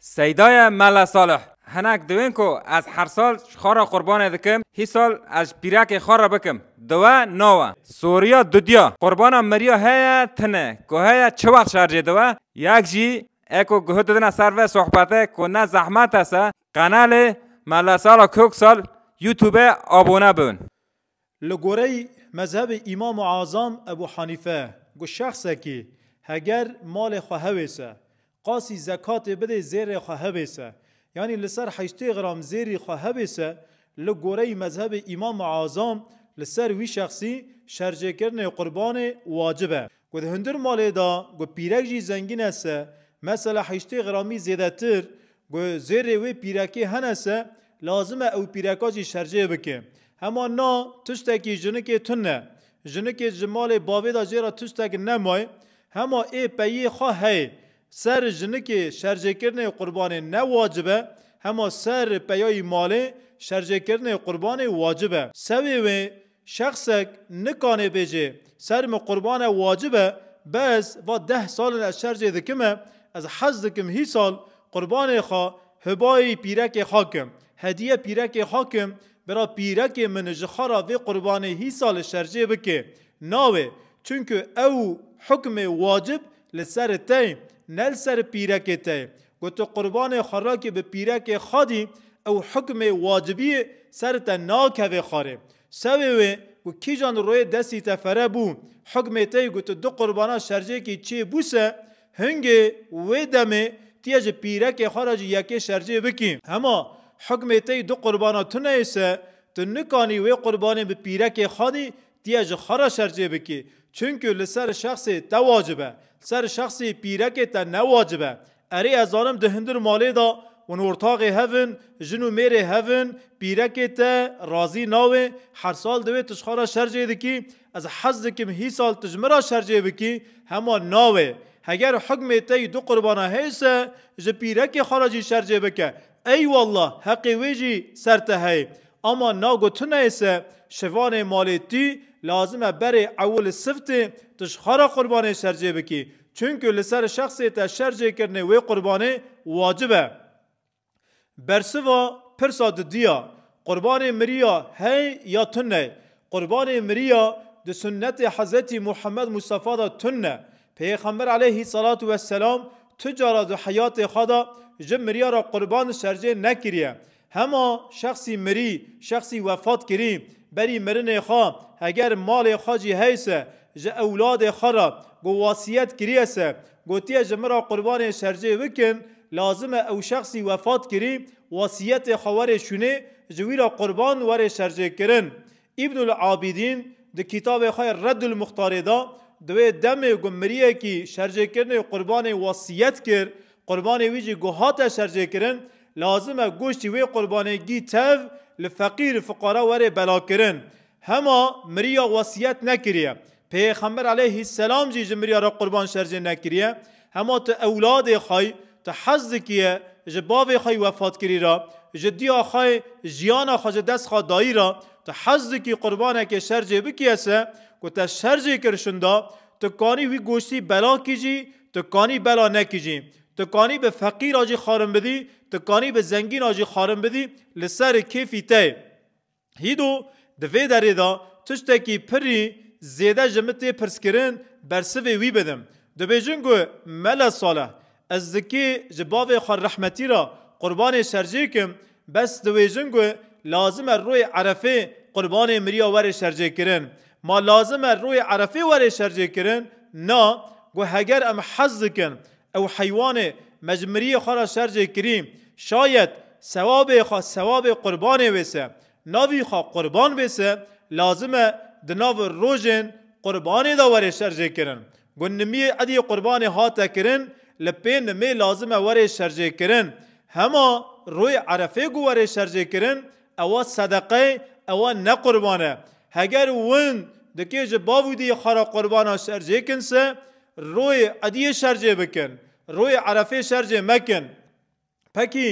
سیدای ملا صالح هنک دوین کو از هر سال خارا قربان دکم هی سال از پیرک خارا بکم دوا نوا سوریا دودیا قربان مریا هیا تنه که هیا چه وقت شارجه دوا یک جی اکو گهت دنا سر و صحبته که نه زحمت است قنال ملا صالح کوک سال یوتیوب آبونه بون لگوری مذهب امام اعظم ابو حنیفه گو شخصه که هگر مال خواه ویسه قاسی زکات بده زیر خواه ویسه یعنی لسر 8 گرم زیری خواه بیسه لگوری مذهب امام اعظم لسر وی شخصی شرجه کرن قربان واجبه گو ده هندر مالی دا گو پیرک جی زنگین هسته مثلا 8 گرامی زیده تر گو زیر وی پیرکی هن هسته لازمه او پیرکا جی شرجه بکه هما نا تشتکی جنکی تنه جنکی جمال باوی دا جیرا تشتک نمای هما ای پیی خواه هی سر جنکی شرجه کرن قربان نواجبه هما سر پیای ماله شرجه کرن قربان واجبه سوی شخصک نکانه بیجه سر ما قربان واجبه بس با 10 سال از شرجه دکمه از حز دکم هی سال قربان خوا هبای پیرک خاکم هدیه پیرک خاکم برا پیرک من جخارا و قربان هی سال شرجه بکه ناوه چونکه او حکم واجب لسر تیم نل سر پیرک تی گوتو قربان خراکی به پیرک خادی او حکم واجبی سر تا ناکه خاره سوی و کی جان روی دستی تفره بو حکم تی گوتو دو قربانا شرجه کی چی بوسه هنگه و دمه تیج پیرک خراج یکی شرجه بکی اما حکم تی دو قربانا تو نیسه تو نکانی و قربانی به پیرک خادی تیج خرا شرجه بکی چونکه لسر شخص تواجبه سر شخصی پیرک تا نواجبه اری از آنم دهندر مالی دا و نورتاق هفن جنو میره هفن پیرک تا رازی ناوه هر سال دوی تشخارا شرجه دکی از حز دکم هی سال تجمرا شرجه بکی هما ناوه اگر حکم تای دو قربانه هیسه جه پیرک خراجی شرجه بکه ای والله حقی ویجی سرته هی اما ناگو تو نیسه شوان مالی تی لازمه بره اول صفت تشخارا قربانه شرجه بکی چونکه لسر شخصی تا شرجه کرنه و قربانه واجبه برسوا پرساد دیا قربان مریا هی یا تنه قربان مریا ده سنت حضرت محمد مصطفی دا تنه پیغمبر علیه صلاة و السلام تجارا ده حیات خدا جب مریا را قربان شرجه نکریه هما شخصی مری شخصی وفات کری بری مرن خواه اگر مال خاجی هیسه جه اولاد خرا گو واسیت کریسه گو تیه جمرا قربان شرجه وکن لازمه او شخصی وفات کری واسیت خوار شونه جویرا قربان وره شرجه کرن ابن العابدین ده کتاب خواه رد المختار دا دوی دم گمریه کی شرجه کرن قربان واسیت کر قربان ویجی گوهات شرجه کرن لازمه گوشتی وی قربان گی تف لفقیر فقرا وره بلا کرن هما مریا وصیت نکریه پیغمبر علیه السلام جی مریا را قربان شرجه نکریه هما تو اولاد خای تو حظ کیه جباب خای وفات کری را جدیا خای جیانا خای دست خای دایی را تو حظ کی قربانه که شرجه بکیسه که تو شرجه کرشنده تو کانی وی گوشتی بلا کیجی تو کانی بلا نکیجی تو کانی به فقیر آجی خارم بدی تو کانی به زنگین آجی خارم بدی لسر کیفی تی هیدو دوی داره دا تشتکی پری زیده جمعه پرس کرن برسوی وی بدم دو بیجنگو ملا صالح از ذکی جباب خار رحمتی را قربان شرجه کم بس دو بیجنگو لازم روی عرفه قربان مریا ور شرجه کرن ما لازم روی عرفه ور شرجه کرن نا گو هگر ام حظ کن او حیوان مجمری خارا شرجه کریم شاید ثواب قربان ویسه ناوی خواه قربان بیسه لازمه دناو روژن قربانی دا وره شرجه کرن گو نمی ادی قربانی هاتا کرن لپین نمی لازمه وره شرجه کرن هما روی عرفه گو وره شرجه کرن اوا صدقه اوا نقربانه هگر ون دکی جباوی دی خارا قربانا شرجه کنسه روی ادی شرجه بکن روی عرفه شرجه مکن پکی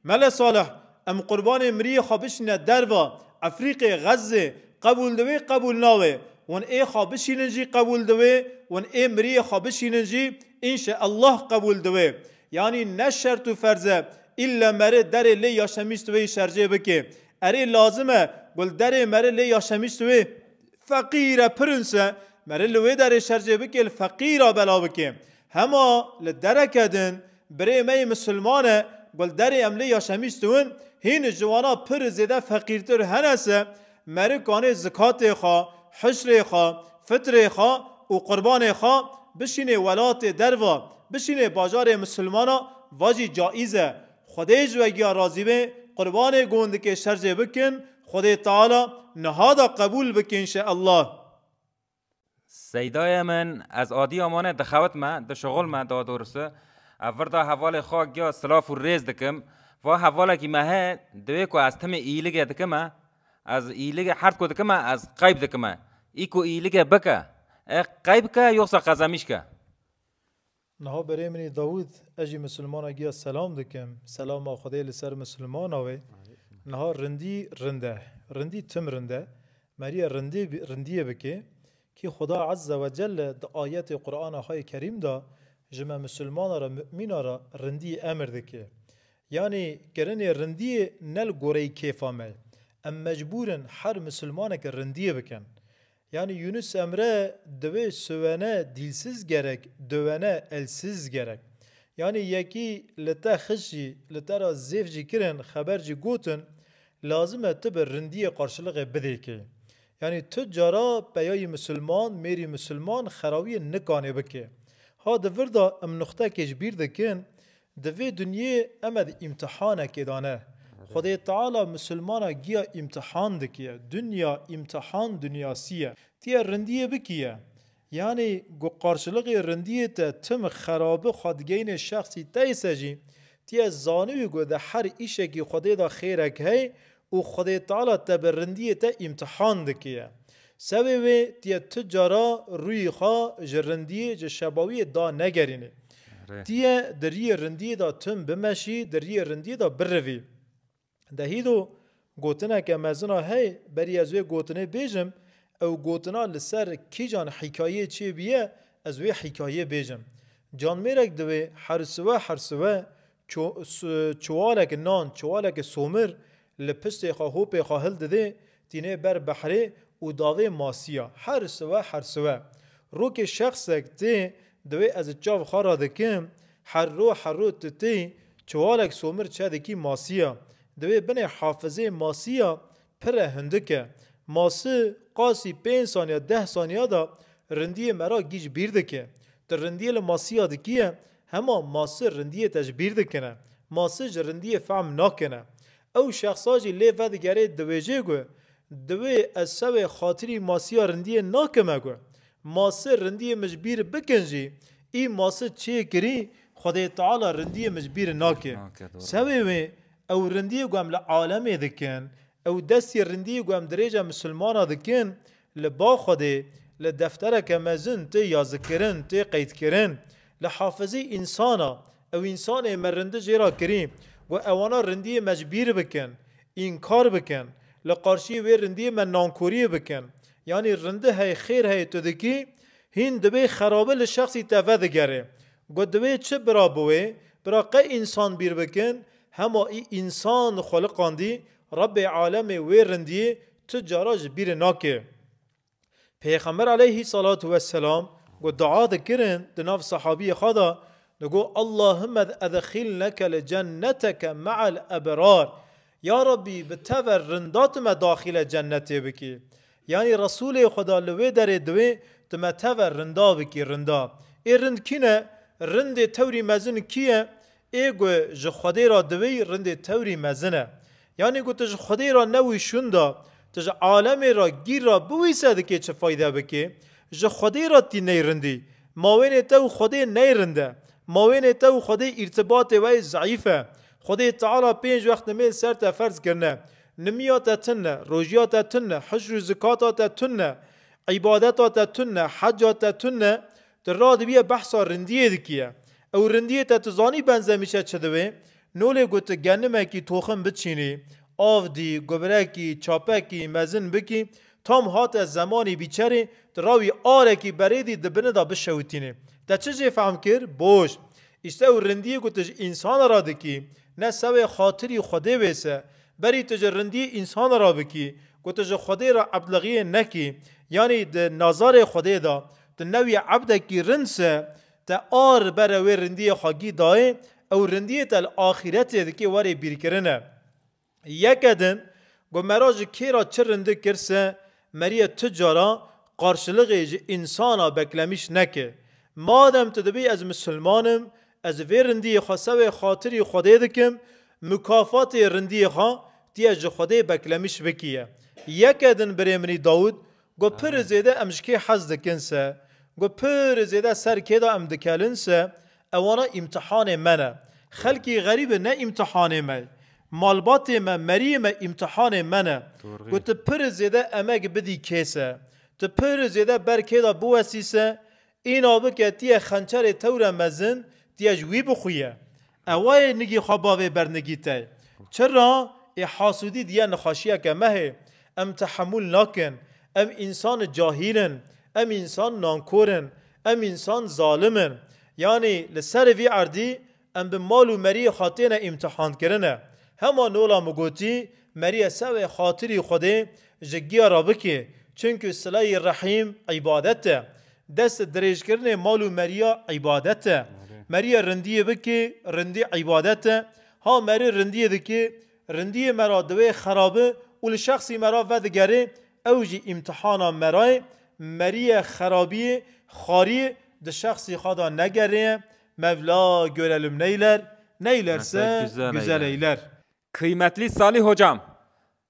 مل صالح ام قربان مری خابشنا دروا افریقی غزه قبول دوی قبول ناوه ون ای خابشینجی قبول دوی ون ای مری خابشینجی ان شاء الله قبول دوی یعنی نه شرط و فرضه الا مره در لی یا شمیست وی شرجه بکه اری لازمه گل در مره لی یا شمیست وی فقیر پرنسه مره لوی در شرجه بکه الفقیر بلا بکه هما لدرکدن برای می مسلمانه گل در املی یا شمیست ون هین جوانا پر زیده فقیرتر هنسه مره کانه زکات خواه حشر خواه فطر خواه و قربان خواه بشینه ولات دروا بشینه باجار مسلمانا واجی جائزه خودش وگیا راضی به قربان گوند که شرجه بکن خود تعالی نهادا قبول بکن انشاءالله. سیدای من از عادی آمانه دخوت من ده شغل من دا درسته اول دا حوال خواه گیا سلاف و ریز دکم و حواله که مه دوی که از تم ایلگه دکم از ایلگه حرد که دکم از قیب دکم ای که ایلگه بکه قیب که یوسا قزمیش که نها برای منی داود اجی مسلمان اگیا سلام دکم سلام خدای لسر مسلمان آوه نها رندی رنده رندی تم رنده مریا رندیه بکه که خدا عز و جل دا آیت قرآن های کریم دا جمع مسلمان را مؤمن را رندی امر دکه یعنی کرنی رندی نل گوری کیفا می ام مجبورن هر مسلمان که رندیه بکن یعنی یونس امره دوی سوانه دیلسیز گرک دوانه السیز گرک یعنی یکی لتا خشی لتا را زیف جی کرن خبر جی گوتن لازمه تبر رندی قرشلق بده که یعنی تو جارا بیای مسلمان میری مسلمان خراوی نکانه بکه ها دوردا ام نقطه کش بیر دکن دوی دنیا امد امتحانه که دانه خدای تعالی مسلمانا گیا امتحان دکیه دنیا امتحان دنیاسیه تیه رندیه بکیه یعنی گو قارشلق رندیه تا تم خرابه خودگین شخصی تایسجی تیه زانوی گو ده هر ایشه که خدای دا خیرک هی و خدای تعالی تا برندیه تا امتحان دکیه سبب تیه تجارا روی خواه جرندیه جشباوی دا نگرینه تیه دری رندیه دا تم بمشی دری رندیه دا بروی ده هیدو گوتنه که مزنا هی بری از وی گوتنه بیجم او گوتنه لسر کی جان حکایه چی بیه از وی حکایه بیجم جان میرک دوی هر سوه چوالک نان چوالک سومر لپست خواهو پی خواهل دده تینه بر بحره و داوه ماسیا هر سوه روک شخصک تی دوی از چاو خارا دکم هر رو تی چوالک سومر چه دکی ماسیا دوی بنه حافظه ماسیا پر هندکه ماسی قاسی 5 ثانیه 10 ثانیه دا رندی مرا گیج بیردکه در رندی ماسیا دکیه هما ماسی رندی تجبیر دکنه ماسی رندی فهم نکنه او شخصاجی لی ود گره دویجه گو دوی از سوی خاطری ماسیا رندی ناکمه گو ماسی رندی مجبیر بکنجی ای ماسی چه کری خدای تعالی رندی مجبیر ناکه سوی او رندی گوام لعالمه دکن او دستی رندی گوام دریجه مسلمانه دکن لبا خوده لدفتره که مزن تی یاز کرن تی قید کرن لحافظه انسانا او انسان مرنده جیرا کریم و اوانا رندی مجبیر بکن انکار بکن لقارشی وی رندی من نانکوری بکن یعنی رنده های خیر های تو دکی هین دبی خرابه لشخصی تفده گره گو دبی چه برا بوه برا قی انسان بیر بکن هما ای انسان خلقان دی رب عالم وی رندی تجاراج بیر ناکه پیغمبر علیه صلاة و السلام گو دعا دکرن دناف صحابی خدا نگو اللهم ادخلنك لجنتك مع الابرار یا ربی بتور رندات ما داخل جنت بکی یعنی رسول خدا لوی در دوی تما تور رندا بکی رندا ای رند کینه رند توری مزن کیه ای گو ج خدای را دوی رند توری مزنه یعنی گو تج خدای را نوی شوندا تج عالم را گیر را بویسه دکی چه فایده بکی ج خدای را تی نیرندی ماوین تو خدای نیرنده ماوین تو خدای ارتباط وی ضعیفه خدای تعالی 5 وقت میل سر فرض کرنه نمیات تنه روجیات تنه حج و زکات تنه عبادات تنه حجات تنه در راه بیا بحث رندیه دکیه او رندیه تزانی بنزه میشه چه دوی نوله گوت گنمه کی توخم بچینی آف دی گبرکی چاپکی مزن بکی تام هات از زمانی بیچاره در راوی آره کی بریدی دبنه دا بشوتینه تا چه فهم کر بوش İşte o rindiye ku tij insan ra dikî, ne sevê xatirî Xwedê wêse, berî tu ji rindiyê insan ra bikî, ku tu ji Xwedê ra ebleğiyê nekî, yanî di nazarê Xwedê da, tu nevî ebdekî rind se, te ar bere wê rindiyê xwegî dayê, ew rindiyê te li axîretê dikê werê bîrkirine. Yeke din, gu mera ji kê ra çi rindik kirse, meriye tu cara karşılığı ji insana beklemiş neke. Madem tu dibî ez Müslümanım, ez vê rindiyê xwe sevê xatirî Xwedê dikim, mükafatê rindiyê xwe diye ji Xwedê beklemiş bikiye. Yeke din birê minî Dawud, gu pir zêde em ji kê hez dikin se, gu pir zêde ser kê da em dikelin se, ewana imtihanê me ne. Xelkî xerîb ne imtihanê me. Malbatê me, meriyê me imtihanê me ne. Gu tu pir zêde emek bidî kêse, tu pir zêde ber kê da biwesîse, îna bike tiye xençerê tewre mezin, tiye ji wî bixuye. Ewa nigî xwe bavê bernigî te. Çira hasûdî diye nixweşiyeke me hê. Em tehemûl nakin. Em însan cahîlin. Em însan nankorin. Em însan zalimin. Yani li ser vî erdî em bi mal û meriyê xwe imtihan kirine. Hema nola min gotî meriye sevê xatirî Xwedê ji giya ra bike. Çünkü silayê rehîm ibadet e. Dest dirêjkirinê mal û meriya ibadet e. Meriye rindiyê bike, rindî ibadet e. Ha merî rindiyê dike, rindiyê me ra divê xerabî û li şexsî me ra vedigerê, ew jî imtihana me ra meriye xerabiyê, xariyê di şexsî xwe da negerê. Mevla görelim neyler, neylerse güzel eyler. Kıymetli Salih Hocam,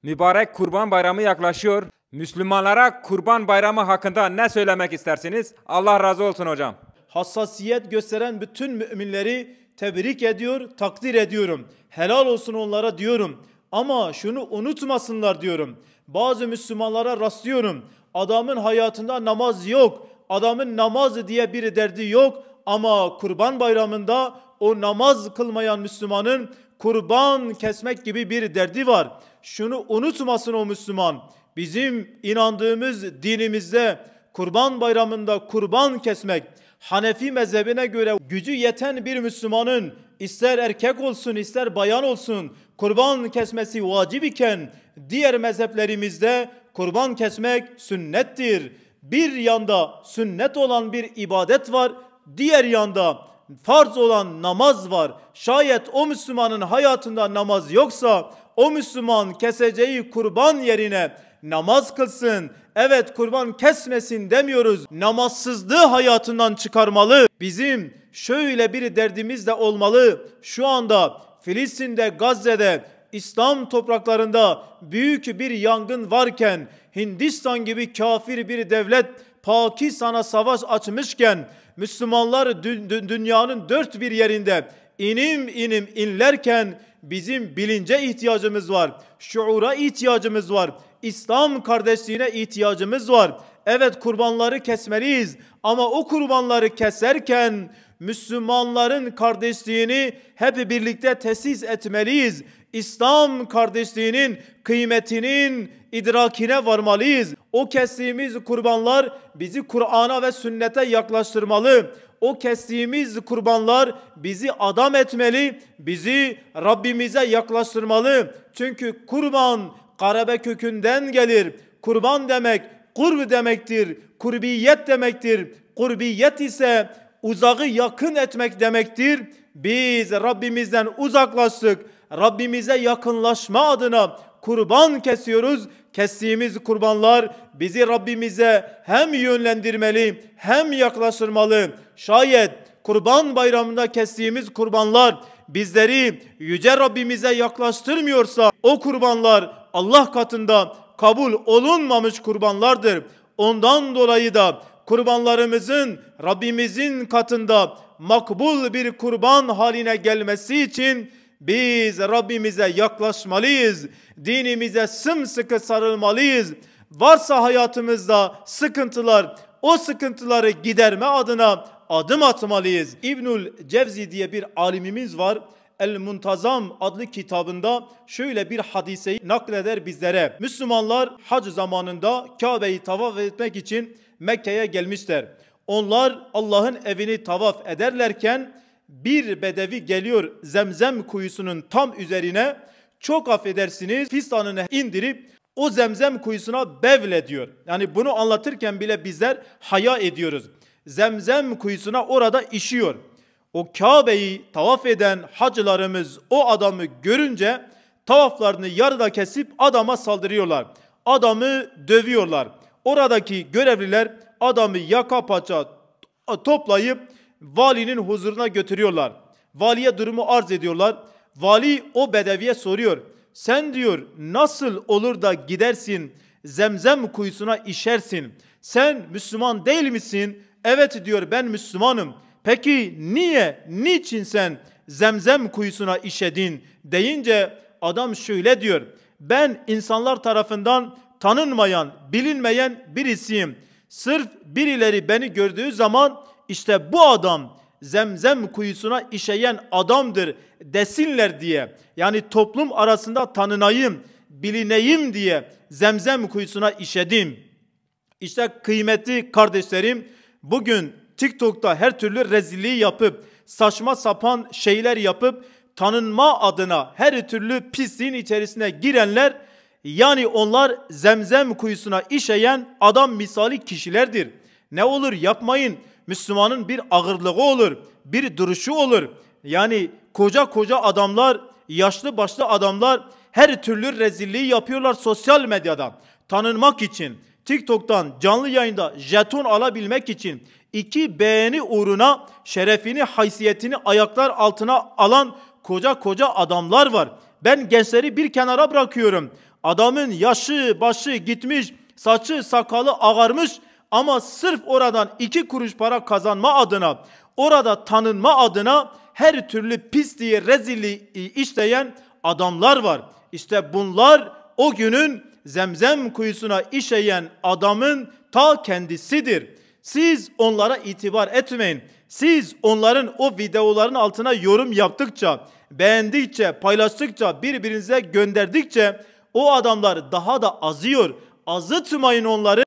mübarek Kurban Bayramı yaklaşıyor. Müslümanlara Kurban Bayramı hakkında ne söylemek istersiniz? Allah razı olsun hocam. Hassasiyet gösteren bütün müminleri tebrik ediyor, takdir ediyorum. Helal olsun onlara diyorum. Ama şunu unutmasınlar diyorum. Bazı Müslümanlara rastlıyorum. Adamın hayatında namaz yok. Adamın namaz diye bir derdi yok. Ama Kurban Bayramı'nda o namaz kılmayan Müslümanın kurban kesmek gibi bir derdi var. Şunu unutmasın o Müslüman. Bizim inandığımız dinimizde Kurban Bayramı'nda kurban kesmek, Hanefi mezhebine göre gücü yeten bir Müslümanın ister erkek olsun ister bayan olsun kurban kesmesi vacip iken, diğer mezheplerimizde kurban kesmek sünnettir. Bir yanda sünnet olan bir ibadet var, diğer yanda farz olan namaz var. Şayet o Müslümanın hayatında namaz yoksa, o Müslüman keseceği kurban yerine namaz kılsın. Evet, kurban kesmesin demiyoruz. Namazsızlığı hayatından çıkarmalı. Bizim şöyle bir derdimiz de olmalı. Şu anda Filistin'de, Gazze'de, İslam topraklarında büyük bir yangın varken, Hindistan gibi kafir bir devlet Pakistan'a savaş açmışken, Müslümanlar dünyanın dört bir yerinde inim inim inlerken bizim bilince ihtiyacımız var. Şuura ihtiyacımız var. İslam kardeşliğine ihtiyacımız var. Evet, kurbanları kesmeliyiz ama o kurbanları keserken Müslümanların kardeşliğini hep birlikte tesis etmeliyiz. İslam kardeşliğinin kıymetinin idrakine varmalıyız. O kestiğimiz kurbanlar bizi Kur'an'a ve sünnete yaklaştırmalı. O kestiğimiz kurbanlar bizi adam etmeli, bizi Rabbimize yaklaştırmalı. Çünkü kurban karabe kökünden gelir. Kurban demek kurb demektir, kurbiyet demektir. Kurbiyet ise uzağı yakın etmek demektir. Biz Rabbimizden uzaklaştık. Rabbimize yakınlaşma adına kurban kesiyoruz. Kestiğimiz kurbanlar bizi Rabbimize hem yönlendirmeli hem yaklaştırmalı. Şayet Kurban Bayramı'nda kestiğimiz kurbanlar bizleri yüce Rabbimize yaklaştırmıyorsa, o kurbanlar Allah katında kabul olunmamış kurbanlardır. Ondan dolayı da kurbanlarımızın Rabbimizin katında makbul bir kurban haline gelmesi için biz Rabbimize yaklaşmalıyız. Dinimize sımsıkı sarılmalıyız. Varsa hayatımızda sıkıntılar, o sıkıntıları giderme adına adım atmalıyız. İbnül Cevzi diye bir alimimiz var. El-Muntazam adlı kitabında şöyle bir hadiseyi nakleder bizlere. Müslümanlar hac zamanında Kabe'yi tavaf etmek için Mekke'ye gelmişler. Onlar Allah'ın evini tavaf ederlerken bir bedevi geliyor Zemzem kuyusunun tam üzerine, çok affedersiniz fistanını indirip o Zemzem kuyusuna bevlediyor. Yani bunu anlatırken bile bizler haya ediyoruz. Zemzem kuyusuna orada işiyor. O Kabe'yi tavaf eden hacılarımız o adamı görünce tavaflarını yarıda kesip adama saldırıyorlar. Adamı dövüyorlar. Oradaki görevliler adamı yaka paça toplayıp valinin huzuruna götürüyorlar. Valiye durumu arz ediyorlar. Vali o bedeviye soruyor. Sen diyor nasıl olur da gidersin Zemzem kuyusuna işersin? Sen Müslüman değil misin? Evet diyor, ben Müslümanım. Peki niçin sen Zemzem kuyusuna işedin deyince adam şöyle diyor. Ben insanlar tarafından tanınmayan, bilinmeyen birisiyim. Sırf birileri beni gördüğü zaman işte bu adam Zemzem kuyusuna işeyen adamdır desinler diye. Yani toplum arasında tanınayım, bilineyim diye Zemzem kuyusuna işedim. İşte kıymetli kardeşlerim, bugün TikTok'ta her türlü rezilliği yapıp, saçma sapan şeyler yapıp, tanınma adına her türlü pisliğin içerisine girenler, yani onlar Zemzem kuyusuna işeyen adam misali kişilerdir. Ne olur yapmayın. Müslümanın bir ağırlığı olur, bir duruşu olur. Yani koca adamlar, yaşlı başlı adamlar her türlü rezilliği yapıyorlar sosyal medyada. Tanınmak için, TikTok'tan canlı yayında jeton alabilmek için, 2 beğeni uğruna şerefini, haysiyetini ayaklar altına alan koca adamlar var. Ben gençleri bir kenara bırakıyorum. Adamın yaşı başı gitmiş, saçı sakalı ağarmış ama sırf oradan 2 kuruş para kazanma adına, orada tanınma adına her türlü pisliği, rezilliği işleyen adamlar var. İşte bunlar o günün Zemzem kuyusuna işeyen adamın ta kendisidir. Siz onlara itibar etmeyin. Siz onların o videoların altına yorum yaptıkça, beğendikçe, paylaştıkça, birbirinize gönderdikçe o adamlar daha da azıyor. Azıtmayın onları.